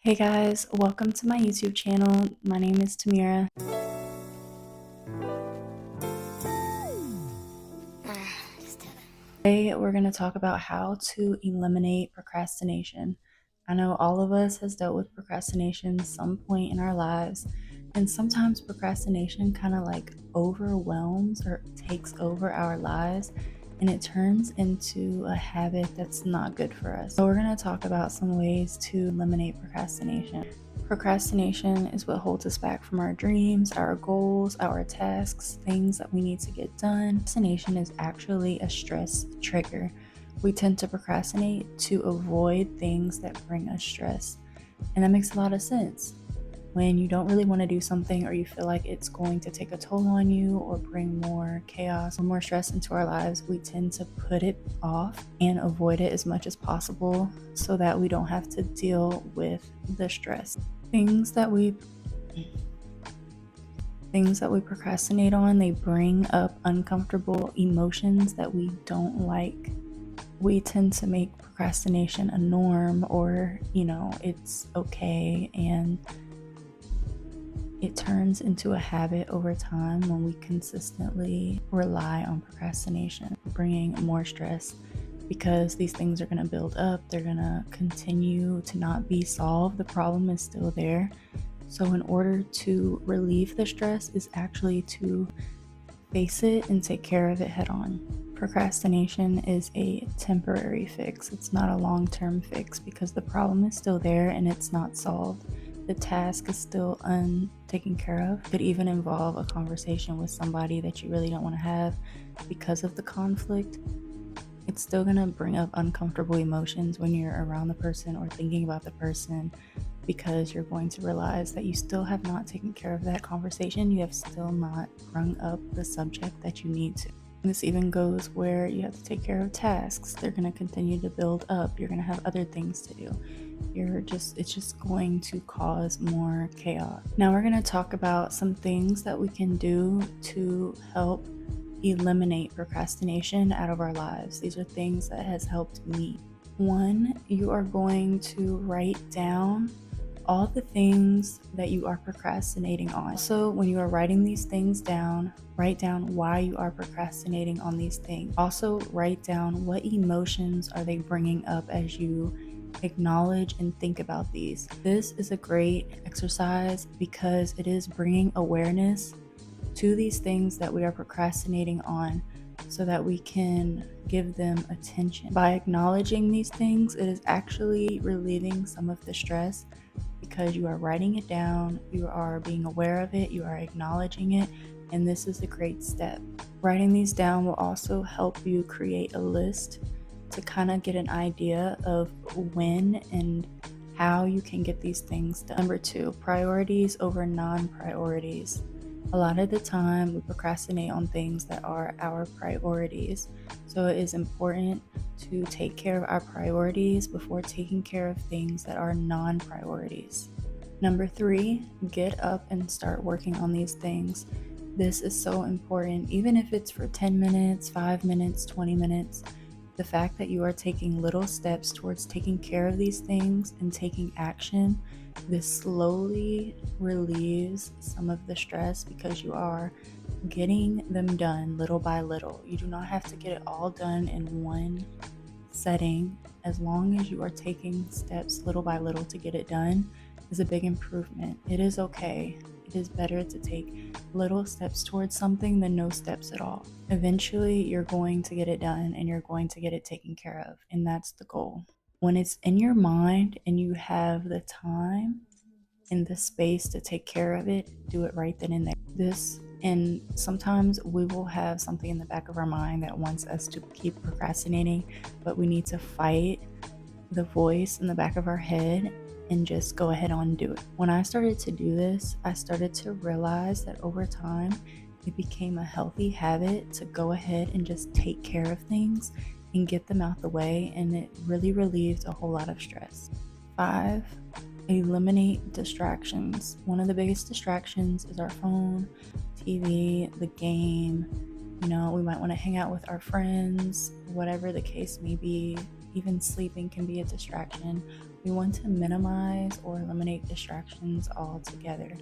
Hey guys, welcome to my YouTube channel. My name is Tamira. Today we're going to talk about how to eliminate procrastination. I know all of us has dealt with procrastination some point in our lives, and sometimes procrastination kind of like overwhelms or takes over our lives, and it turns into a habit that's not good for us. So we're going to talk about some ways to eliminate procrastination. Procrastination is what holds us back from our dreams, our goals, our tasks, things that we need to get done. Procrastination is actually a stress trigger. We tend to procrastinate to avoid things that bring us stress. And that makes a lot of sense. When you don't really want to do something, or you feel like it's going to take a toll on you or bring more chaos or more stress into our lives, we tend to put it off and avoid it as much as possible so that we don't have to deal with the stress. Things that we procrastinate on, they bring up uncomfortable emotions that we don't like. We tend to make procrastination a norm, or it's okay, and it turns into a habit over time when we consistently rely on procrastination, bringing more stress because these things are going to build up. They're going to continue to not be solved. The problem is still there. So in order to relieve the stress is actually to face it and take care of it head on. Procrastination is a temporary fix. It's not a long-term fix because the problem is still there and it's not solved. The task is still untaken care of. It could even involve a conversation with somebody that you really don't want to have because of the conflict. It's still going to bring up uncomfortable emotions when you're around the person or thinking about the person, because you're going to realize that you still have not taken care of that conversation. You have still not brought up the subject that you need to. This even goes where you have to take care of tasks. They're going to continue to build up. You're going to have other things to do. It's just going to cause more chaos. Now we're going to talk about some things that we can do to help eliminate procrastination out of our lives. These are things that has helped me. 1, you are going to write down all the things that you are procrastinating on. So when you are writing these things down, write down why you are procrastinating on these things. Also write down what emotions are they bringing up as you acknowledge and think about these. This is a great exercise because it is bringing awareness to these things that we are procrastinating on so that we can give them attention. By acknowledging these things, it is actually relieving some of the stress because you are writing it down, you are being aware of it, you are acknowledging it, and this is a great step. Writing these down will also help you create a list to kind of get an idea of when and how you can get these things done. Number 2, priorities over non-priorities. A lot of the time we procrastinate on things that are our priorities. So it is important to take care of our priorities before taking care of things that are non-priorities. Number 3, get up and start working on these things. This is so important, even if it's for 10 minutes, 5 minutes, 20 minutes. The fact that you are taking little steps towards taking care of these things and taking action, this slowly relieves some of the stress because you are getting them done little by little. You do not have to get it all done in one setting. As long as you are taking steps little by little to get it done is a big improvement. It is okay. It is better to take little steps towards something than no steps at all. Eventually, you're going to get it done and you're going to get it taken care of, and that's the goal. When it's in your mind and you have the time and the space to take care of it, do it right then and there. And sometimes we will have something in the back of our mind that wants us to keep procrastinating, but we need to fight the voice in the back of our head and just go ahead on and do it. When I started to do this, I started to realize that over time, it became a healthy habit to go ahead and just take care of things and get them out the way, and it really relieved a whole lot of stress. 5, eliminate distractions. One of the biggest distractions is our phone, TV, the game. We might want to hang out with our friends, whatever the case may be. Even sleeping can be a distraction. We want to minimize or eliminate distractions altogether.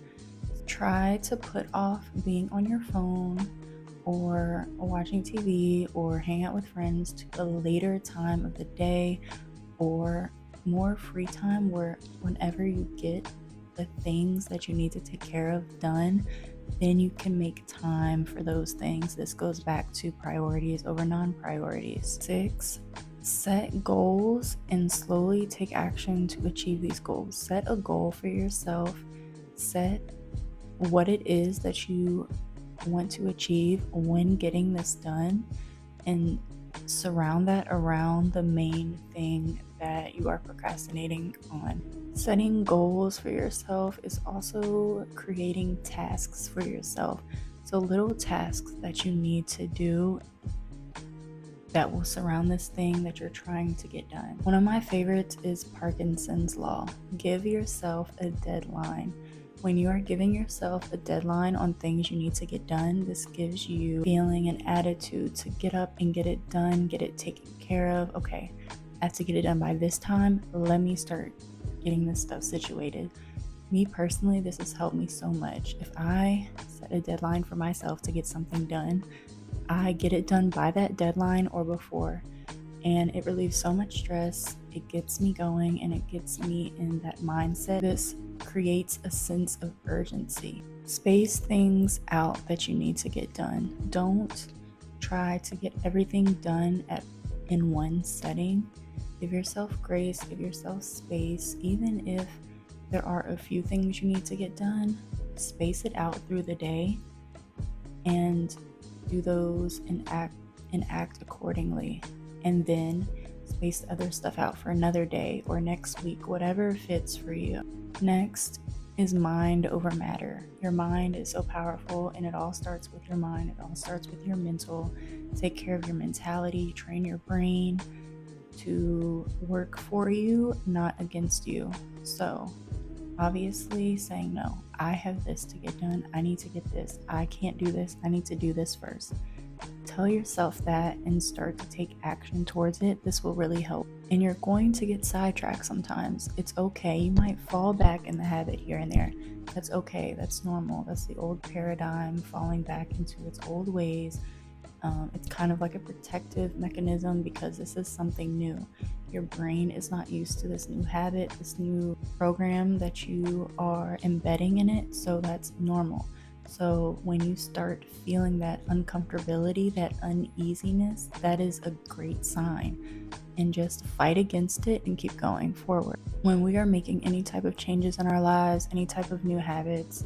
Try to put off being on your phone or watching TV or hang out with friends to a later time of the day or more free time, where whenever you get the things that you need to take care of done, then you can make time for those things. This goes back to priorities over non-priorities. 6, set goals and slowly take action to achieve these goals. Set a goal for yourself. Set what it is that you want to achieve when getting this done, and surround that around the main thing that you are procrastinating on. Setting goals for yourself is also creating tasks for yourself. So, little tasks that you need to do that will surround this thing that you're trying to get done. One of my favorites is Parkinson's Law. Give yourself a deadline. When you are giving yourself a deadline on things you need to get done, this gives you feeling and attitude to get up and get it done, get it taken care of. Okay, I have to get it done by this time. Let me start getting this stuff situated. Me personally, this has helped me so much. If I set a deadline for myself to get something done, I get it done by that deadline or before, and it relieves so much stress. It gets me going and it gets me in that mindset. This creates a sense of urgency. Space things out that you need to get done. Don't try to get everything done in one setting. Give yourself grace, give yourself space. Even if there are a few things you need to get done, space it out through the day and do those and act accordingly. And then space the other stuff out for another day or next week, whatever fits for you. Next is mind over matter. Your mind is so powerful, and it all starts with your mind. It all starts with your mental. Take care of your mentality, train your brain to work for you, not against you. So obviously saying no. I have this to get done. I need to get this. I can't do this. I need to do this first. Tell yourself that and start to take action towards it. This will really help. And you're going to get sidetracked sometimes. It's okay. You might fall back in the habit here and there. That's okay. That's normal. That's the old paradigm, falling back into its old ways. It's kind of like a protective mechanism because this is something new. Your brain is not used to this new habit, this new program that you are embedding in it, so that's normal. So when you start feeling that uncomfortability, that uneasiness, that is a great sign. And just fight against it and keep going forward. When we are making any type of changes in our lives, any type of new habits,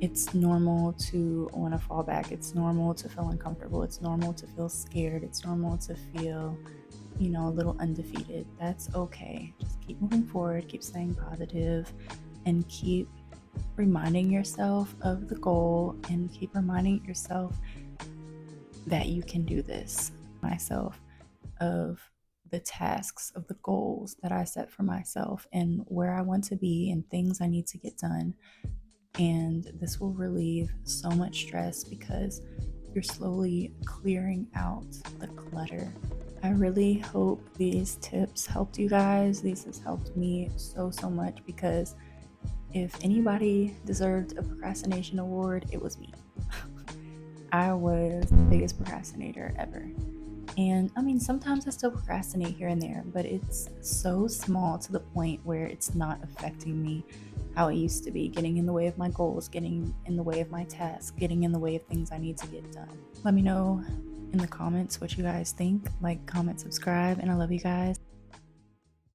it's normal to want to fall back. It's normal to feel uncomfortable. It's normal to feel scared. It's normal to feel, a little undefeated. That's okay. Just keep moving forward, keep staying positive, and keep reminding yourself of the goal and keep reminding yourself that you can do this. Myself of the tasks, of the goals that I set for myself and where I want to be and things I need to get done. And this will relieve so much stress because you're slowly clearing out the clutter. I really hope these tips helped you guys. This has helped me so much, because if anybody deserved a procrastination award, it was me. I was the biggest procrastinator ever. And sometimes I still procrastinate here and there, but it's so small to the point where it's not affecting me how it used to be, getting in the way of my goals, getting in the way of my tasks, getting in the way of things I need to get done. Let me know in the comments what you guys think. Like, comment, subscribe, and I love you guys.